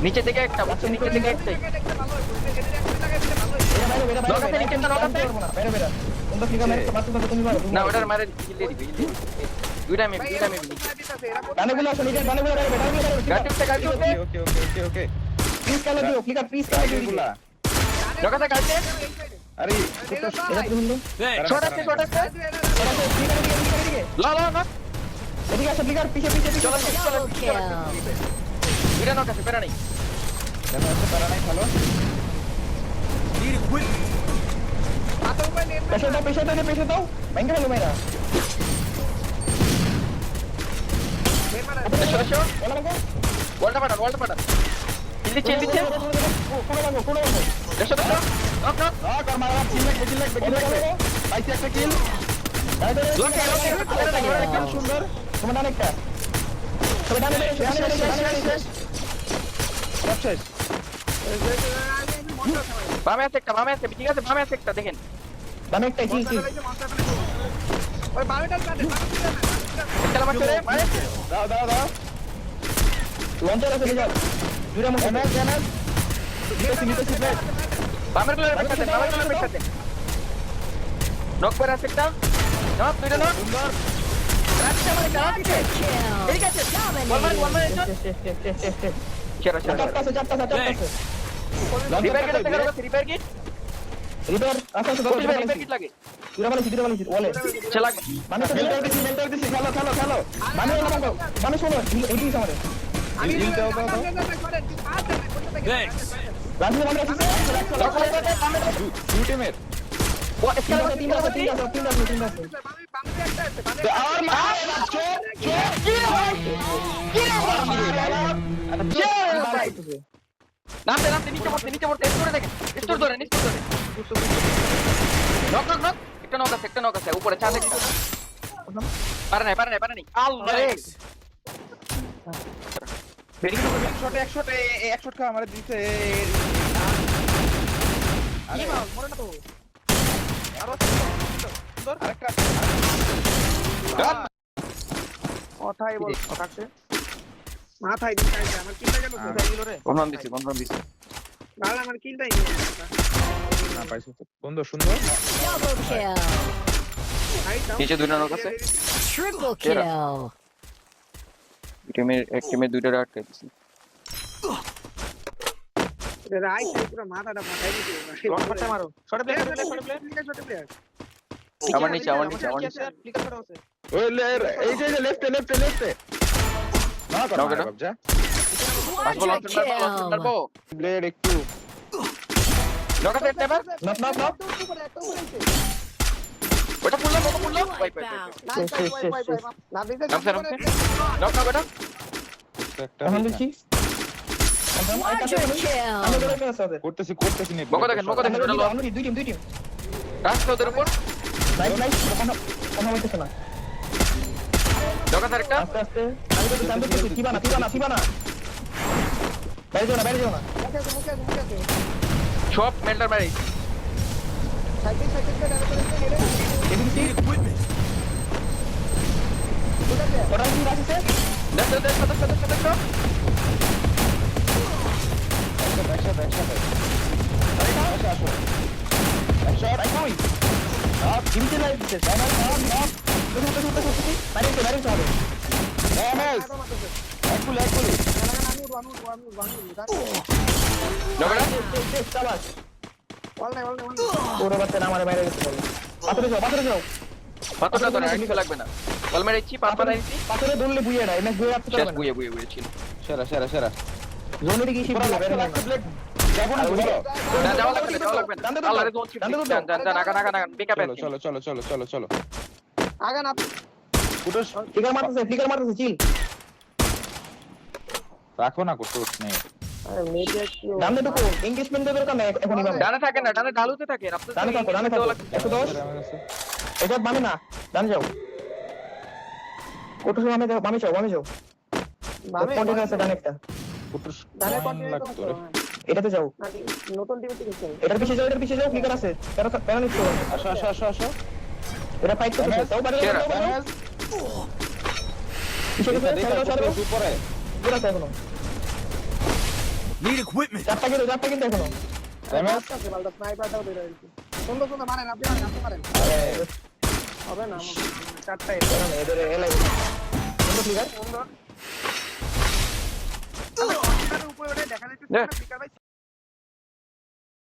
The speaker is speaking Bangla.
নিচে থেকে একটা বুঝছো, নিচে থেকে একটা নক আছে, নিচে একটা নক আছে। না ওটার মারে হিল দিয়ে দিবি, হিল দিয়ে দিবি। দুইটা মেবি গাড়ি উঠতে ওকে ওকে ওকে ওকে নক আছে গাড়িতে। আরে শট আছে ল নক। চলো দুইটা নক আছে, পেরা নেই। তারা নাই ভালো এসো ওয়ালটা পাঠান হিল দিচ্ছে এসো নক পাইছি একটা কিল সুন্দর শেষ বামে আছে ঠিক আছে, বামে আছে একটা দেখেন। একটা মারছে রে, মারে। দাও বামের গুলোর পেছাতে নক করে আছে একটা নক, দুইটা নক সুন্দর রাখছে আমারে কাছে ঠিক আছে। ওয়ান মার সেরা রিপেয়ার কিট আছে, রিপেয়ার কিট লাগে চলা দুই টিমের ও স্কেল আছে, তিন আছে আর মার নামতে নিচে পড়তে স্টোরে দেখেন, স্টোর ধরে নক একটা নক আছে উপরে চাঁদে। পারে নাই আল্লাহ রে। এক শট খা আমারে দিতে কি মাল মরে না তো। আরো সুন্দর আরেকটা কথাই বল কথাছে মাথায় দিতে আমার কিলটা কেন কোথায় গেল রে? কনফার্ম দিছি ভালো আমার কিলটাই গেল না পাইছো তো সুন্দর সুন্দর Double kill. নিচে দুইটা নক আছে, Triple kill. এক টিমের দুইটা আটকে দিছি। রাই পুরো মাথাটা মাথায় দিতে লক করতে মারো শর্ট প্লে আমার নিচে ফ্লিকার করা আছে। ওই এই যে লেফটে না করো Knock it. বাবজা আসবো লঞ্চ মারবো ব্লেড একটু নক আছে একটা এবার ওটা পুল্লো ওয়াইপ নামছে নক বেটা একটা Quadra kill. করতেছি নে বকো দেখেন ওটা লো রাস্তা ওদের উপর নক আছে একটা সব মেল্টার মারি দেখো পাথরটা ধরে আর কিছু লাগবে না বল মেরেছি পাথর আইছি শেষ বুয়ে ছিল সেরা না যাওয়া লাগবে না আল্লাহ রে দোল ছিল জান নাকা পিকআপ আছে চলো আগা না রাখো না করতে নেই ডানে থাকে না ডানে ঢালুতে থাকে এটাতে যাও নতুন টিভি থেকে এটার পিছে যাও ক্লিকার আছে প্যারা নিচ্ছ আসো এটা ফাইট করতেছে তাও পারে পিছে গেছে উপরে পুরো আছে এখনো চারটা কিন্তু এখনো। আচ্ছা, বালটা স্নাইপারটাও বের হয়েছে। সুন্দর সুন্দর মারেন, আপনি মারেন। আরে, হবে না, চারটাই। এদের এলাই। সুন্দর ফ্লিকার। সুন্দর। উপরে ওঠে দেখা যাচ্ছে নে। স্পিকার ভাই